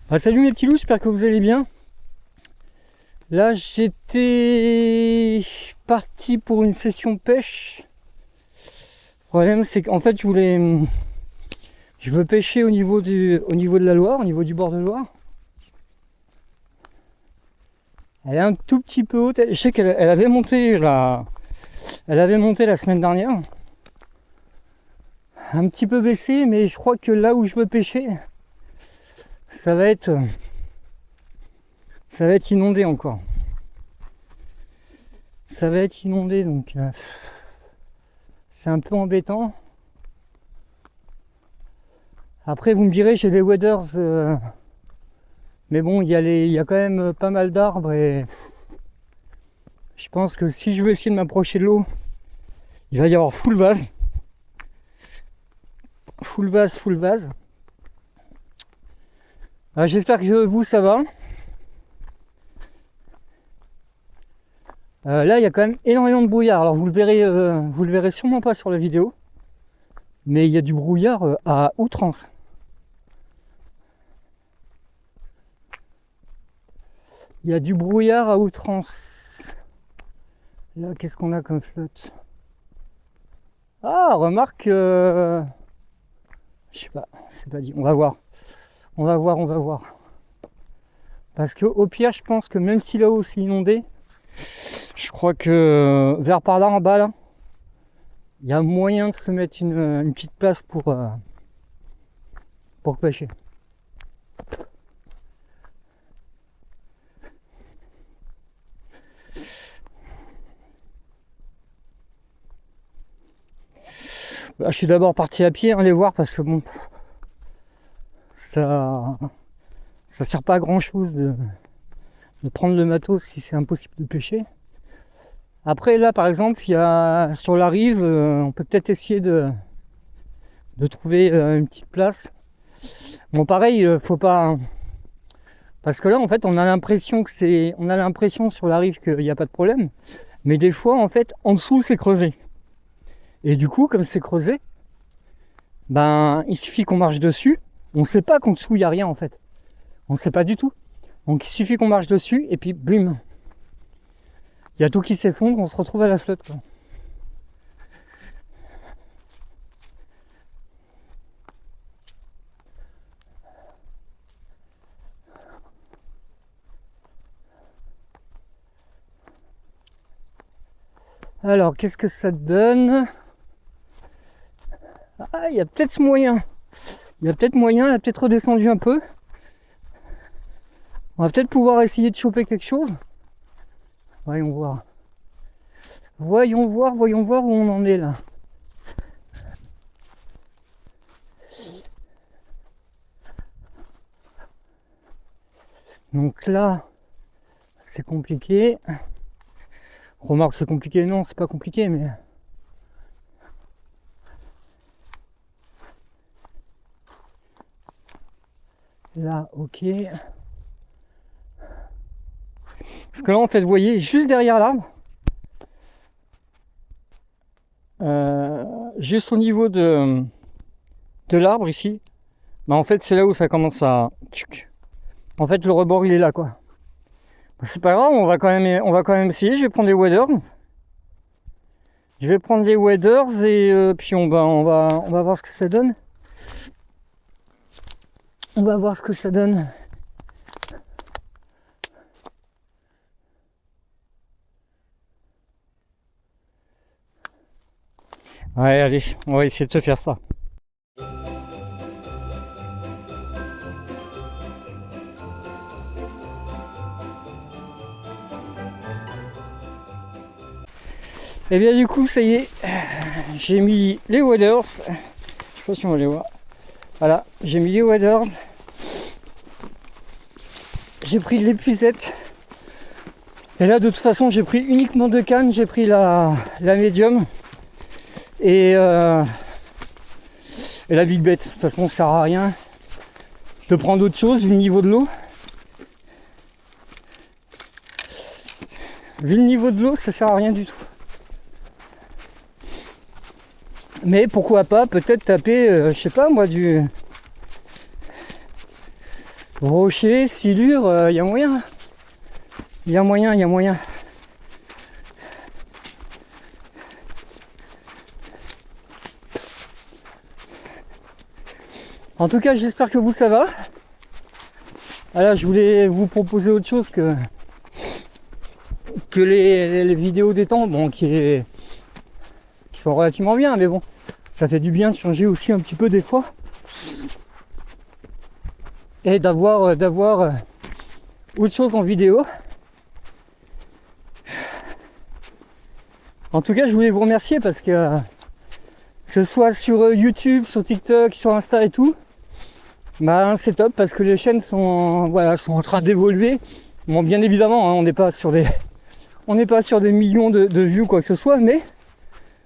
Salut mes petits loups, j'espère que vous allez bien. Là j'étais parti pour une session pêche. Le problème c'est qu'en fait je veux pêcher au niveau de la Loire, au niveau du bord de Loire. Elle est un tout petit peu haute. Je sais qu'elle avait monté la semaine dernière. Un petit peu baissé, mais je crois que là où je veux pêcher, ça va être inondé encore. Ça va être inondé, donc c'est un peu embêtant. Après, vous me direz, j'ai les waders, mais bon, il y a quand même pas mal d'arbres et je pense que si je veux essayer de m'approcher de l'eau, il va y avoir full vase. Full vase. J'espère que vous, ça va. Là, il y a quand même énormément de brouillard. Alors, vous le verrez sûrement pas sur la vidéo, mais il y a du brouillard à outrance. Il y a du brouillard à outrance. Là, qu'est-ce qu'on a comme flotte? Ah, remarque, je sais pas, c'est pas dit. On va voir. Parce que au pire, je pense que même si là-haut c'est inondé, je crois que vers par là en bas, là, il y a moyen de se mettre une petite place pour pêcher. Là, je suis d'abord parti à pied, les voir parce que bon, ça sert pas à grand chose de prendre le matos si c'est impossible de pêcher. Après là par exemple, il y a sur la rive, on peut peut-être essayer de trouver une petite place. Bon pareil, faut pas, parce que là en fait on a l'impression sur la rive qu'il n'y a pas de problème, mais des fois en fait en dessous c'est creusé. Et du coup comme c'est creusé, ben il suffit qu'on marche dessus, on sait pas qu'en dessous il n'y a rien en fait. On sait pas du tout. Donc il suffit qu'on marche dessus et puis bim, il y a tout qui s'effondre, on se retrouve à la flotte quoi. Alors qu'est-ce que ça donne? Ah, il y a peut-être moyen. Elle a peut-être redescendu un peu. On va peut-être pouvoir essayer de choper quelque chose. Voyons voir. Voyons voir où on en est là. Donc là, c'est compliqué. Remarque, c'est compliqué. Non, c'est pas compliqué, mais... Là, ok. Parce que là, en fait, vous voyez, juste derrière l'arbre, juste au niveau de l'arbre ici, bah en fait, c'est là où ça commence à... En fait, le rebord, il est là, quoi. Bah, c'est pas grave, on va quand même essayer. Je vais prendre des waders. Et puis on va voir ce que ça donne. On va voir ce que ça donne. Ouais, allez, on va essayer de se faire ça. Et bien du coup, ça y est, j'ai mis les waders. Je sais pas si on va les voir. Voilà, j'ai mis les waders. J'ai pris l'épuisette. Et là, de toute façon, j'ai pris uniquement 2 cannes. J'ai pris la médium et la big bet. De toute façon, ça sert à rien de prendre autre chose vu le niveau de l'eau. Vu le niveau de l'eau, ça sert à rien du tout. Mais pourquoi pas peut-être taper, je sais pas moi, du Rocher, silure, il y a moyen. Il y a moyen, il y a moyen. En tout cas, j'espère que vous ça va. Voilà, je voulais vous proposer autre chose que les vidéos des temps, bon, qui sont relativement bien, mais bon, ça fait du bien de changer aussi un petit peu des fois. Et d'avoir autre chose en vidéo. En tout cas, je voulais vous remercier parce que ce soit sur YouTube, sur TikTok, sur Insta et tout, bah c'est top parce que les chaînes sont, voilà, sont en train d'évoluer. Bon, bien évidemment, hein, on n'est pas sur des millions de vues quoi que ce soit, mais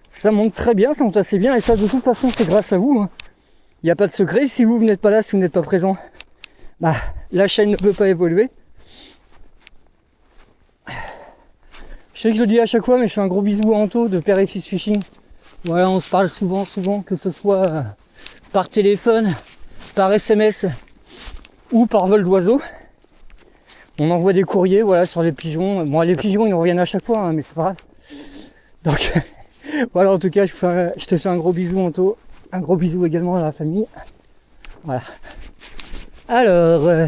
ça monte très bien, ça monte assez bien, et ça de toute façon c'est grâce à vous. Hein. Il n'y a pas de secret, si vous n'êtes pas là, si vous n'êtes pas présent, bah la chaîne ne peut pas évoluer. Je sais que je le dis à chaque fois, mais je fais un gros bisou à Anto de Père et Fils Fishing. Voilà, on se parle souvent, que ce soit par téléphone, par SMS ou par vol d'oiseau. On envoie des courriers, voilà, sur les pigeons. Bon, les pigeons, ils nous reviennent à chaque fois, hein, mais c'est pas grave. Donc, voilà, en tout cas, je te fais un gros bisou, Anto. Un gros bisou également à la famille. Voilà. Alors,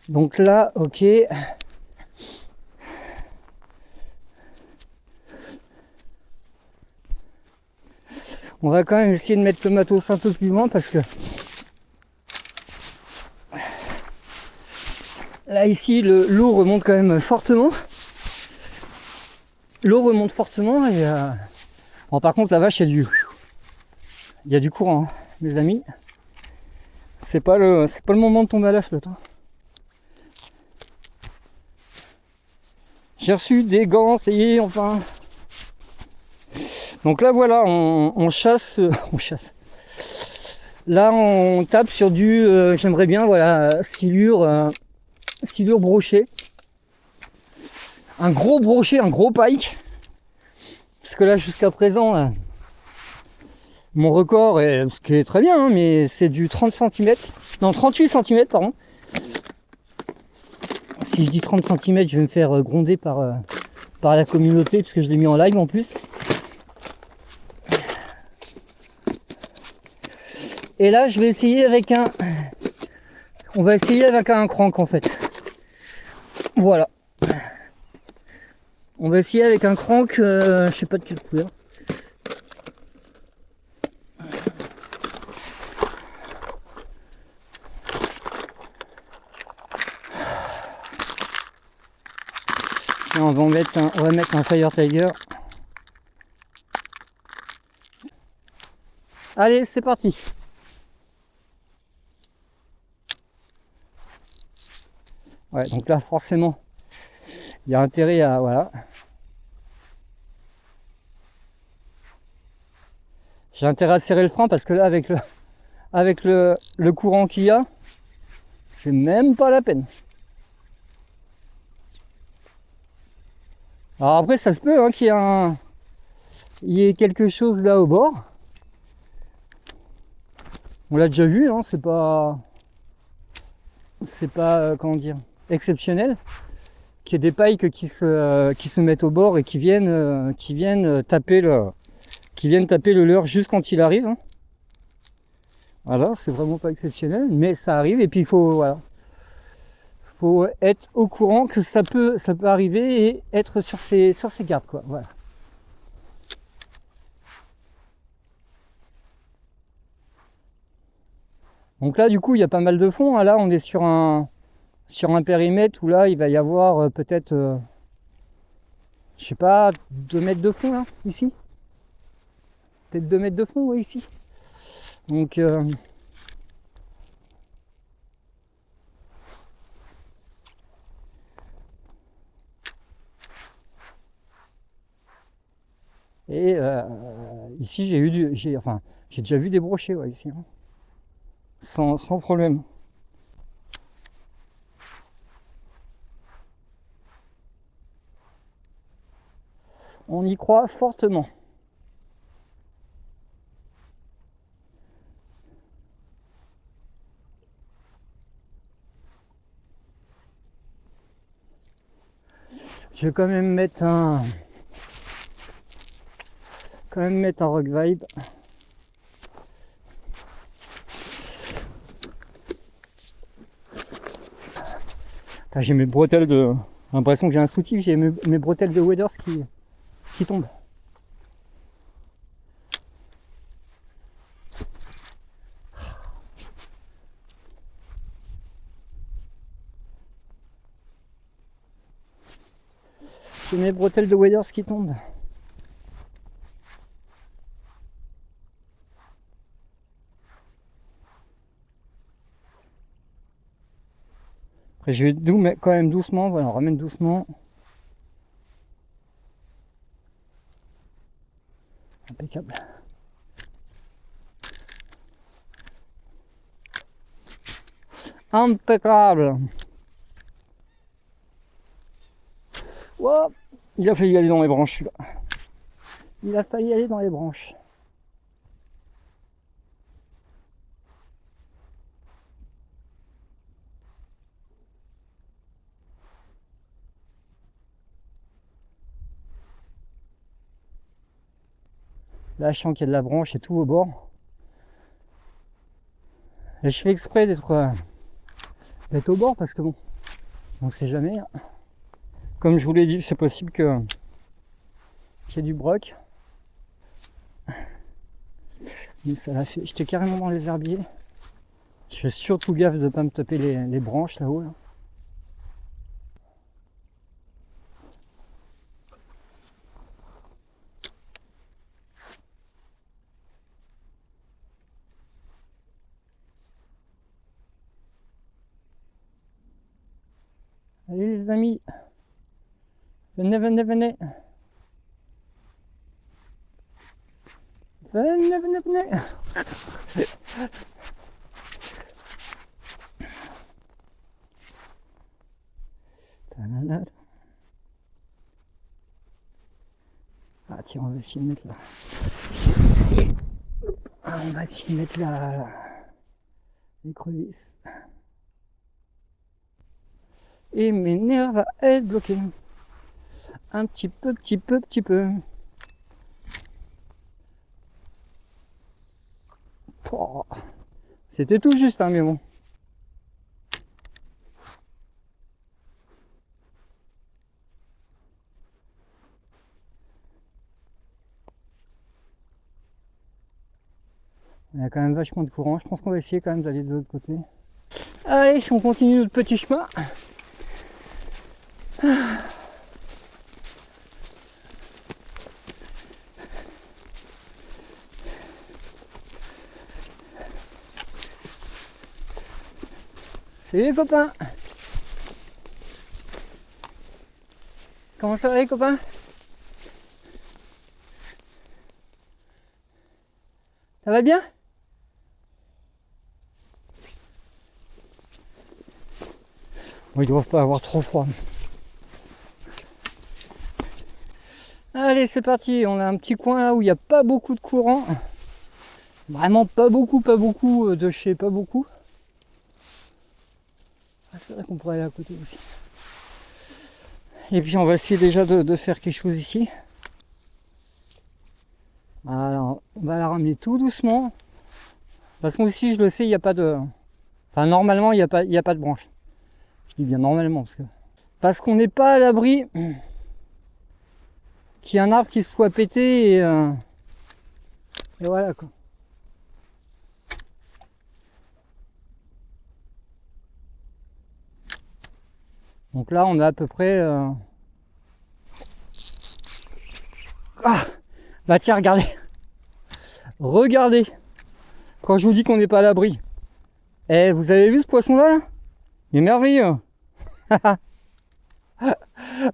donc là, ok. On va quand même essayer de mettre le matos un peu plus loin parce que là ici l'eau remonte quand même fortement. L'eau remonte fortement et bon, par contre la vache il y a du courant, hein, mes amis. C'est pas le moment de tomber à la flotte. Hein. J'ai reçu des gants, ça y est, enfin. Donc là voilà, on chasse, on chasse. Là on tape sur du, j'aimerais bien, voilà, silure brochet. Un gros brochet, un gros pike. Parce que là jusqu'à présent, mon record, ce qui est très bien, hein, mais c'est du 30 cm. Non, 38 cm, pardon. Si je dis 30 cm, je vais me faire gronder par la communauté, puisque je l'ai mis en live en plus. Et là, je vais essayer avec on va essayer avec un crank en fait. Voilà. On va essayer avec un crank, je sais pas de quelle couleur. Là, on va mettre un Fire Tiger. Allez, c'est parti. Ouais, donc là, forcément, il y a intérêt à, voilà. J'ai intérêt à serrer le frein parce que là, avec le courant qu'il y a, c'est même pas la peine. Alors après, ça se peut hein, qu'il y ait quelque chose là au bord. On l'a déjà vu, hein, c'est pas comment dire, exceptionnel qu'il y ait des pikes qui se mettent au bord et qui viennent taper le leurre juste quand il arrive. Hein. Voilà, c'est vraiment pas exceptionnel, mais ça arrive et puis il faut être au courant que ça peut arriver et être sur ses gardes quoi. Voilà. Donc là du coup il y a pas mal de fond. Hein. Là on est sur un périmètre où là il va y avoir peut-être je sais pas 2 mètres de fond là ici. Peut-être 2 mètres de fond ouais, ici. Donc et ici j'ai déjà vu des brochets ouais, ici. Hein. Sans problème. On y croit fortement. Je vais quand même mettre un rock vibe. J'ai mes bretelles de... J'ai l'impression que j'ai un soutif, j'ai mes bretelles de waders qui tombent. J'ai mes bretelles de waders qui tombent. Après je vais quand même doucement, voilà, on ramène doucement. Impeccable. Impeccable. Wow, il a failli aller dans les branches celui-là. Il a failli aller dans les branches. Là, je sens qu'il y a de la branche et tout au bord. Et je fais exprès d'être au bord parce que bon, on sait jamais. Comme je vous l'ai dit, c'est possible qu'il y ait du broc. Mais ça l'a fait. J'étais carrément dans les herbiers. Je fais surtout gaffe de ne pas me taper les branches là-haut. Là. Allez les amis, venez, venez, venez. Venez, venez, venez. Ah tiens, on va essayer de mettre là. On va essayer de mettre là l'écrevisse. Et mes nerfs va être bloqués. Un petit peu. Oh, c'était tout juste, hein, mais bon. Il y a quand même vachement de courant. Je pense qu'on va essayer quand même d'aller de l'autre côté. Allez, on continue notre petit chemin. Salut les copains. Comment ça va les copains? Ça va bien? Bon, ils doivent pas avoir trop froid. Allez, c'est parti. On a un petit coin là où il n'y a pas beaucoup de courant. Vraiment pas beaucoup de chez pas beaucoup. Ah, c'est vrai qu'on pourrait aller à côté aussi. Et puis on va essayer déjà de faire quelque chose ici. Alors on va la ramener tout doucement. Parce que ici je le sais, il n'y a pas de... Enfin normalement il n'y a pas de branche. Je dis bien normalement parce qu'on n'est pas à l'abri qu'il y ait un arbre qui se soit pété et voilà quoi. Donc là on a à peu près Ah bah tiens, regardez quand je vous dis qu'on n'est pas à l'abri. Eh, vous avez vu ce poisson là, il est merveilleux.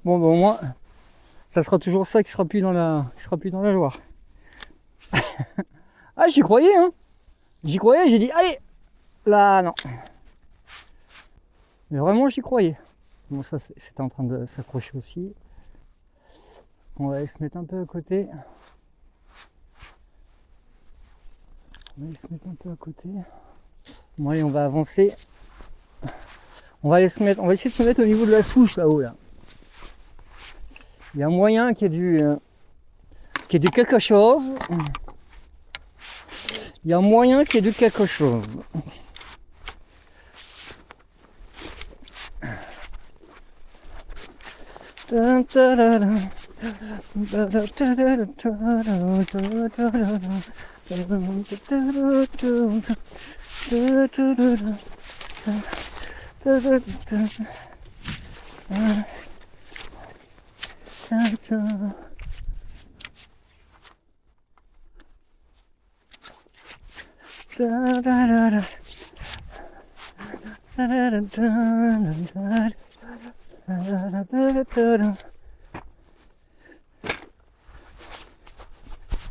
Bon bah au moins ça sera toujours ça qui sera plus dans la Loire. Ah, j'y croyais, hein. J'y croyais, j'ai dit allez. Là non. Mais vraiment j'y croyais. Bon, ça c'était en train de s'accrocher aussi. On va aller se mettre un peu à côté. Bon allez, on va avancer. On va essayer de se mettre au niveau de la souche là-haut là. Il y a moyen qu'il y ait du quelque chose. Il y a moyen qu'il y ait du quelque chose.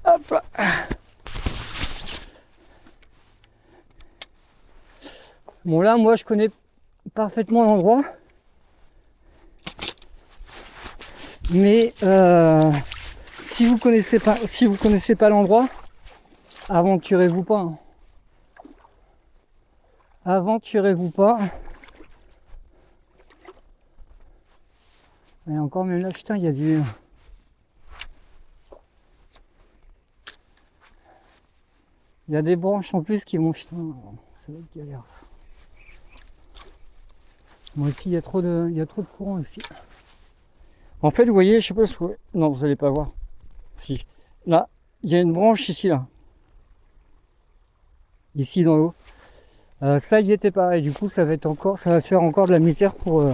Hop là. Bon là moi je connais parfaitement l'endroit, mais si vous connaissez pas l'endroit, aventurez-vous pas. Aventurez-vous pas. Et encore même là, putain, il y a du... Il y a des branches en plus qui vont... Putain, ça va être galère ça. Moi aussi, il y a trop de courant ici. En fait, vous voyez, je sais pas si vous... Non, vous allez pas voir. Si. Là, il y a une branche ici, là. Ici, dans l'eau. Ça y était pareil. Du coup, ça va faire encore de la misère pour...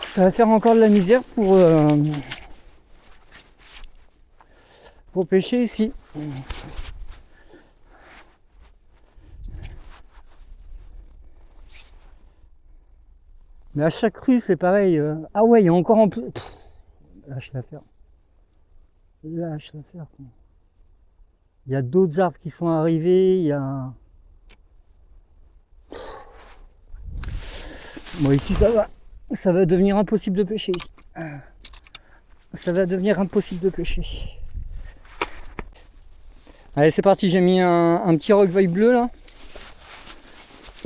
Ça va faire encore de la misère pour pêcher ici. Mais à chaque rue, c'est pareil. Ah ouais, il y a encore en plus... Lâche l'affaire. Lâche l'affaire. Il y a d'autres arbres qui sont arrivés. Il y a... Bon, ici, ça va. Ça va devenir impossible de pêcher. Ça va devenir impossible de pêcher. Allez, c'est parti. J'ai mis un petit Rockville bleu, là.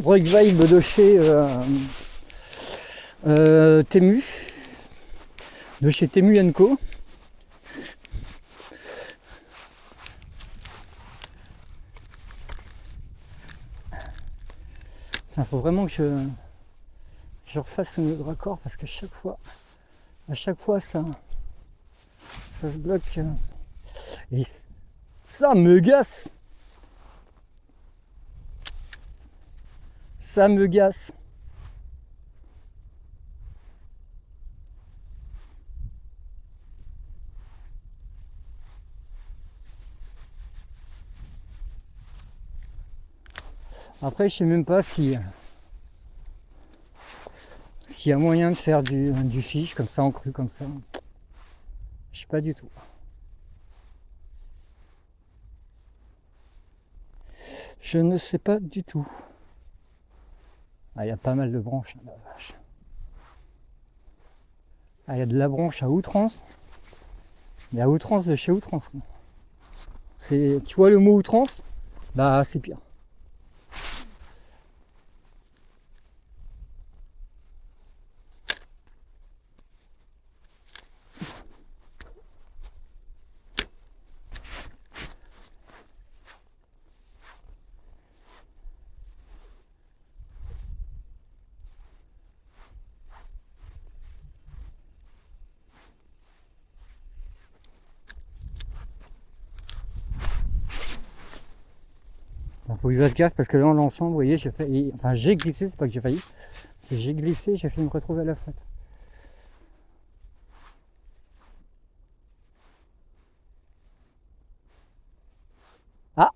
Rockville de chez... Temu, de chez Temu & Co. Il faut vraiment que je refasse le nœud de raccord parce qu'à chaque fois ça se bloque et ça me gasse. Ça me gasse. Après, je sais même pas s'il y a moyen de faire du fiche comme ça en cru comme ça. Je sais pas du tout. Je ne sais pas du tout. Ah, il y a pas mal de branches, la vache. Ah, il y a de la branche à outrance. Il y a outrance de chez outrance. Tu vois le mot outrance? Bah, c'est pire. Faut que je fasse gaffe parce que là en l'ensemble, vous voyez, j'ai glissé, c'est pas que j'ai failli, c'est j'ai glissé, j'ai fait me retrouver à la flotte. Ah,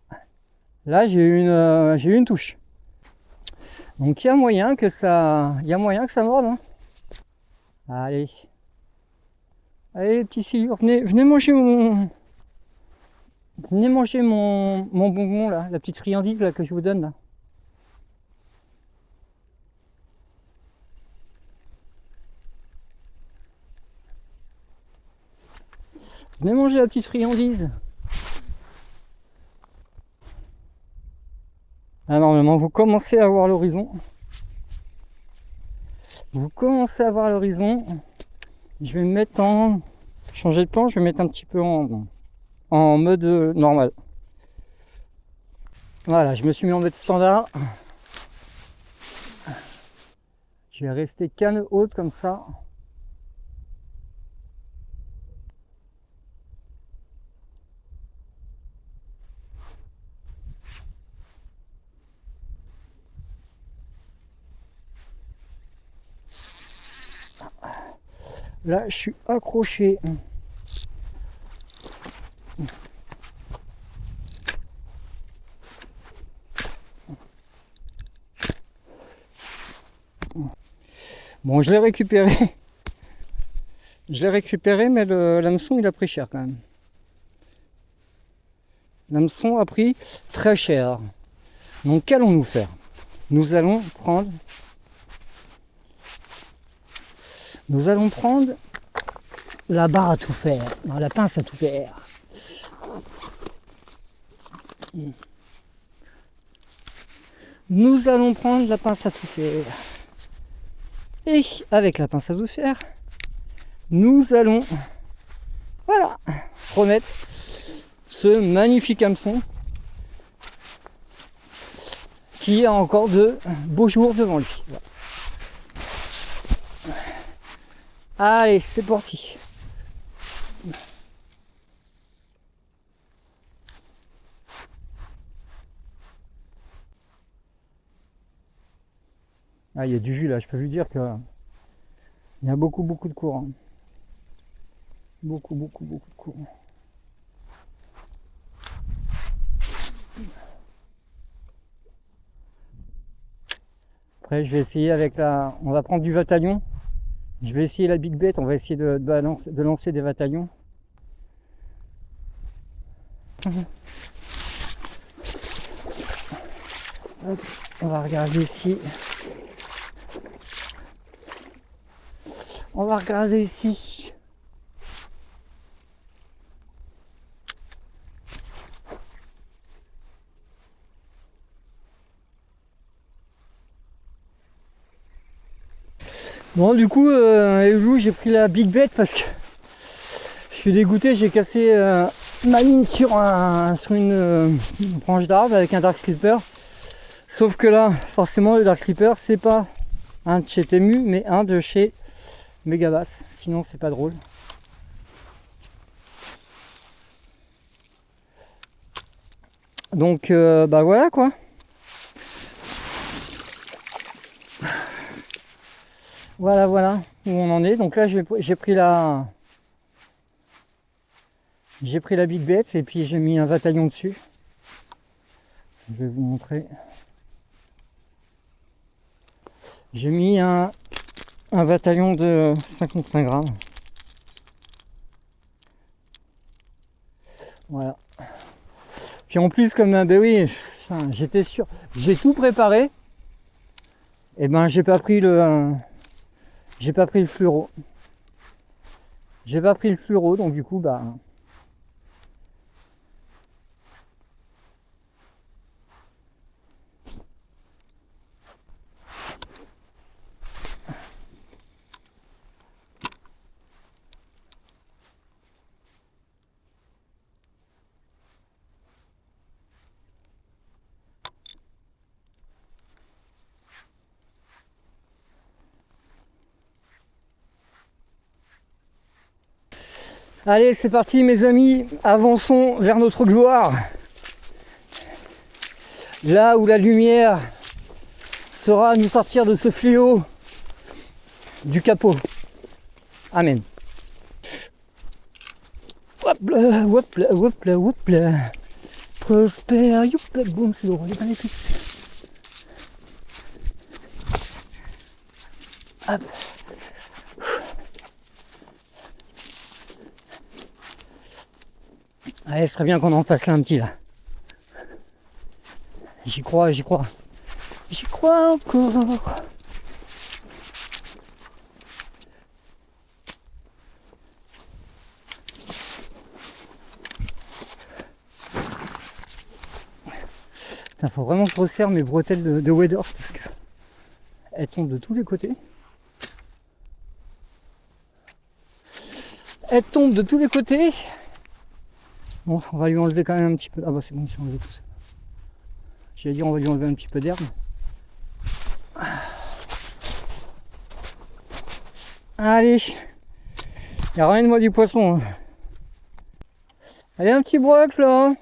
là j'ai eu une touche. Donc il y a moyen que ça morde. Hein. Allez, petit silure, venez manger mon bonbon là, la petite friandise là que je vous donne là. Venez manger la petite friandise. Ah, normalement, vous commencez à voir l'horizon. Vous commencez à voir l'horizon. Je vais me mettre en... Changer de plan, je vais mettre un petit peu en mode normal. Voilà, je me suis mis en mode standard. Je vais rester canne haute comme ça. Là, je suis accroché. Bon, je l'ai récupéré. Je l'ai récupéré, mais l'hameçon, il a pris cher quand même. L'hameçon a pris très cher. Donc, qu'allons-nous faire? Nous allons prendre la barre à tout faire, non, la pince à tout faire. Nous allons prendre la pince à tout faire. Et avec la pince à tout faire, nous allons, voilà, remettre ce magnifique hameçon qui a encore de beaux jours devant lui. Voilà. Allez, c'est parti. Ah, il y a du jus là, je peux lui dire que il y a beaucoup de courant. Beaucoup de courant. Après, je vais essayer avec la... On va prendre du Vatalion. Je vais essayer la Big Bet. On va essayer de lancer des Vatalions. Hop, on va regarder ici. On va regarder ici. Bon, du coup, j'ai pris la Big Bet parce que je suis dégoûté. J'ai cassé ma ligne sur une branche d'arbre avec un Dark Slipper. Sauf que là, forcément, le Dark Slipper, c'est pas un de chez Temu, mais un de chez Megabass. Sinon, c'est pas drôle. Donc, bah voilà quoi. Voilà où on en est. Donc là, j'ai pris la Big Bet et puis j'ai mis un Vatalion dessus. Je vais vous montrer. J'ai mis un Vatalion de 55 grammes. Voilà. Puis en plus, comme ben oui, j'étais sûr, j'ai tout préparé. Et ben j'ai pas pris le fluoro. J'ai pas pris le fluoro, donc du coup bah. Allez, c'est parti mes amis, avançons vers notre gloire. Là où la lumière sera nous sortir de ce fléau du capot. Amen. Hop là, hop là, hop là, hop là. Prospère, youp là, boum, c'est le roi des maléfices. Hop. Allez, ce serait bien qu'on en fasse là un petit là. J'y crois, j'y crois. J'y crois encore. Putain, faut vraiment que je resserre mes bretelles de waders parce que elles tombent de tous les côtés. Elle tombe de tous les côtés. Bon, on va lui enlever quand même un petit peu. Ah bah c'est bon, il s'est enlevé tout ça. J'allais dire on va lui enlever un petit peu d'herbe. Allez, ramène-moi du poisson. Allez, un petit broc là.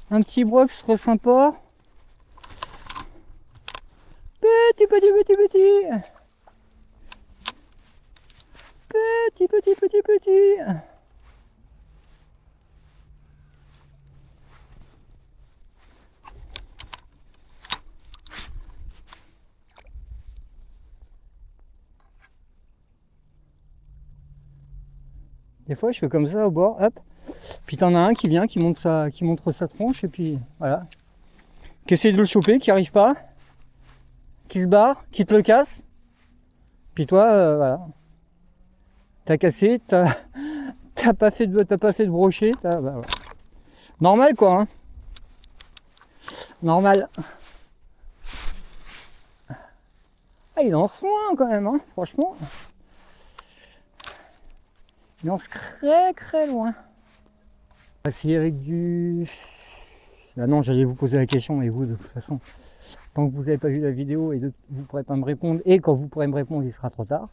Un petit broc, ce serait sympa. Petit. Petit. Des fois, je fais comme ça au bord, hop. Puis t'en as un qui vient, qui montre sa tronche, et puis voilà. Qui essaie de le choper, qui arrive pas. Qui se barre, qui te le casse. Puis toi, voilà. T'as cassé, t'as pas fait de brochet. Bah, voilà. Normal quoi. Hein. Normal. Ah, il lance loin quand même, hein, franchement. Il lance très loin. On va essayer avec du... Ah non, j'allais vous poser la question, mais vous, de toute façon, tant que vous n'avez pas vu la vidéo, et vous ne pourrez pas me répondre, et quand vous pourrez me répondre, il sera trop tard.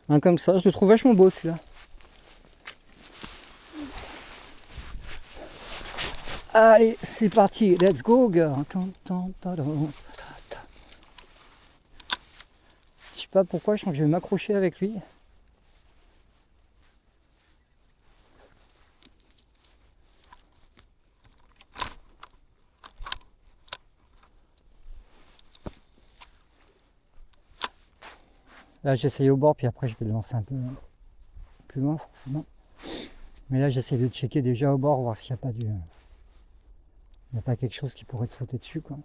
Un comme ça, je le trouve vachement beau celui-là. Allez, c'est parti, let's go, girl. Je sais pas pourquoi, je sens que je vais m'accrocher avec lui. Là, j'essaye au bord, puis après, je vais le lancer un peu plus loin, forcément. Mais là, j'essaie de checker déjà au bord, voir s'il n'y a pas il n'y a pas quelque chose qui pourrait te sauter dessus, quoi.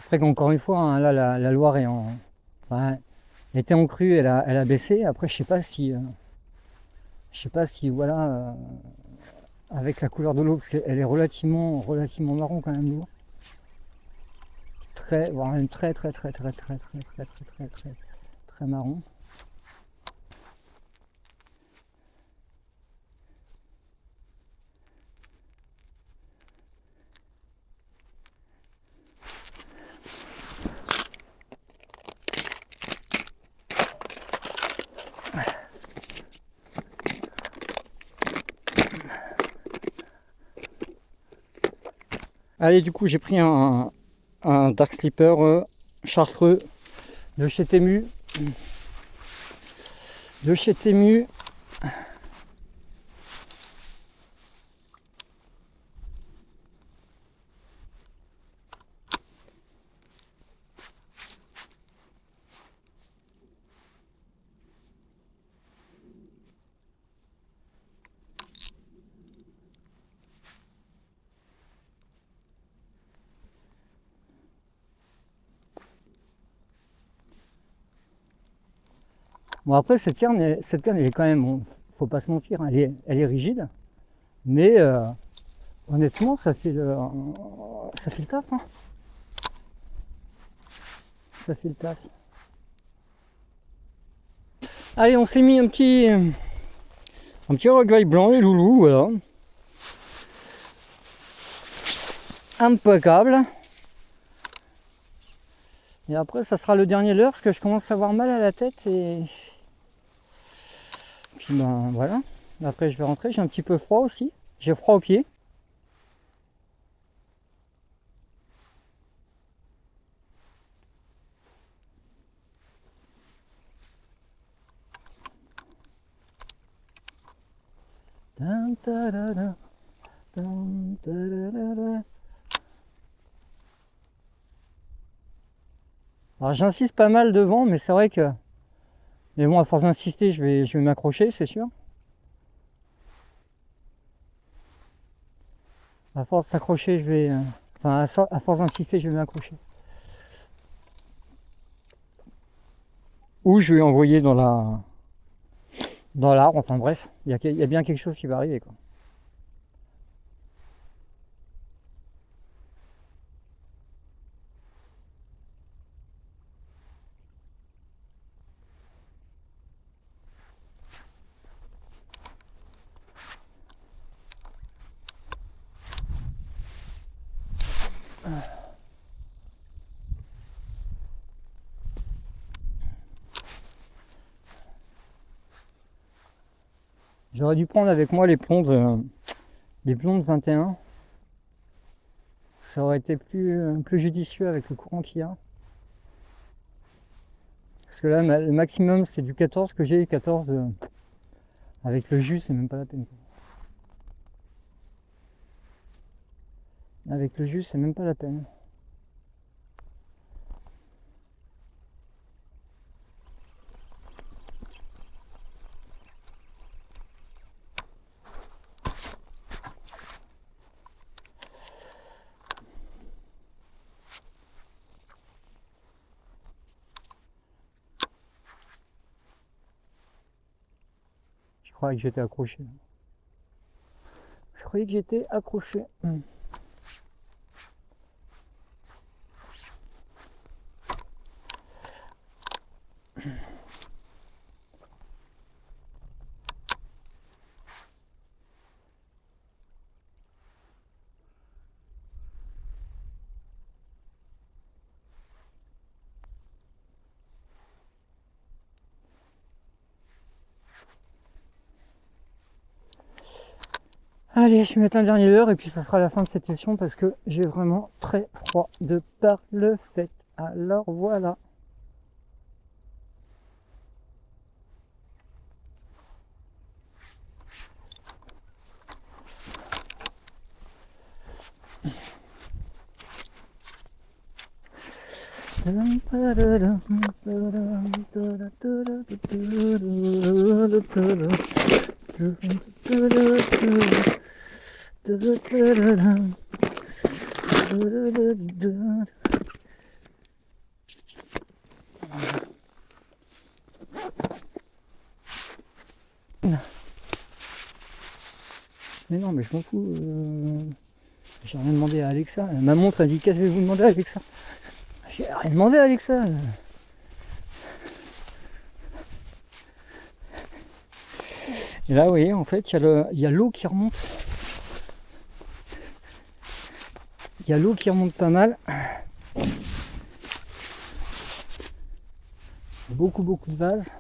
Après qu'encore une fois, hein, là, la Loire est en... Enfin, elle était en crue, elle a baissé. Après, je sais pas si voilà, avec la couleur de l'eau, parce qu'elle est relativement marron quand même, l'eau. Voire même très marron. Allez, du coup, j'ai pris un Dark Slipper chartreux de chez Temu. Bon, après, cette canne, elle est quand même, bon, faut pas se mentir, hein, elle est rigide, mais honnêtement, ça fait le taf. Hein. Ça fait le taf. Allez, on s'est mis un petit rocaille blanc, les loulous, voilà. Impeccable. Et après, ça sera le dernier leurre, parce que je commence à avoir mal à la tête et puis ben voilà. Après je vais rentrer, j'ai un petit peu froid aussi. J'ai froid aux pieds. Tan, tarara, tan, tarara. Alors j'insiste pas mal devant, mais c'est vrai que... Mais bon, à force d'insister, je vais m'accrocher, c'est sûr. À force s'accrocher, je vais... Enfin, à force d'insister, je vais m'accrocher. Ou je vais envoyer dans l'arbre, enfin bref, il y a bien quelque chose qui va arriver, quoi. J'aurais dû prendre avec moi les plombs de 21. Ça aurait été plus judicieux avec le courant qu'il y a. Parce que là, le maximum, c'est du 14 que j'ai. 14, avec le jus, c'est même pas la peine. Avec le jus, c'est même pas la peine. Je croyais que j'étais accroché. Je croyais que j'étais accroché. Allez, je vais mettre un dernier leurre et puis ça sera la fin de cette session parce que j'ai vraiment très froid de par le fait. Alors voilà. Mais non, mais je m'en fous. J'ai rien demandé à Alexa. Ma montre a dit qu'avez-vous demandé à Alexa? J'ai rien demandé à Alexa. Et là, vous voyez, en fait, il y a l'eau qui remonte. Il y a l'eau qui remonte pas mal. Beaucoup de vases.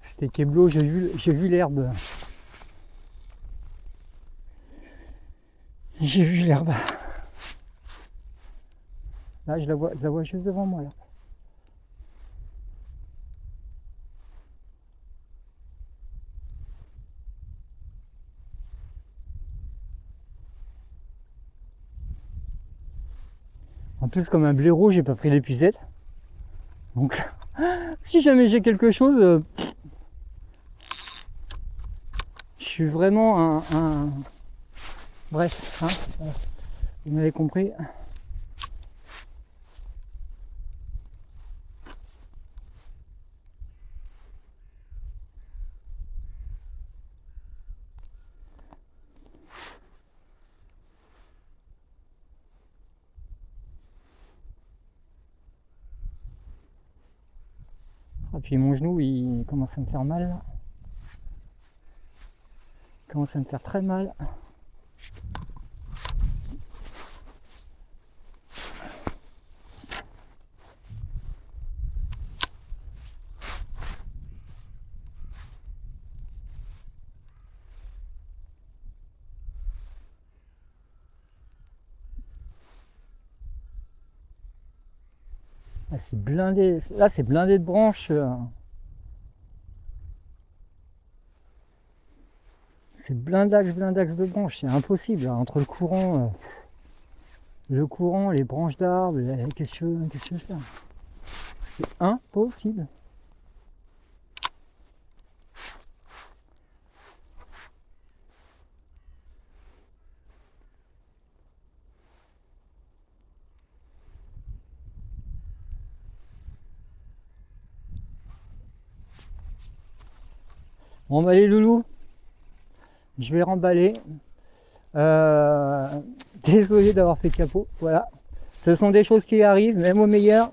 C'était Keblo, j'ai vu l'herbe. J'ai vu l'herbe. Là, je la vois juste devant moi, là. En plus, comme un blaireau, j'ai pas pris l'épuisette. Donc, si jamais j'ai quelque chose, je suis vraiment un... Bref, hein, vous m'avez compris. Et puis mon genou, il commence à me faire mal, là. commence à me faire très mal. Ah, c'est blindé. Là, c'est blindé de branches. C'est blindax de branches. C'est impossible, là, entre le courant, les branches d'arbres. Qu'est-ce que je veux faire? C'est impossible. Bon, bah les loulous, je vais remballer. Désolé d'avoir fait capot. Voilà. Ce sont des choses qui arrivent, même au meilleur.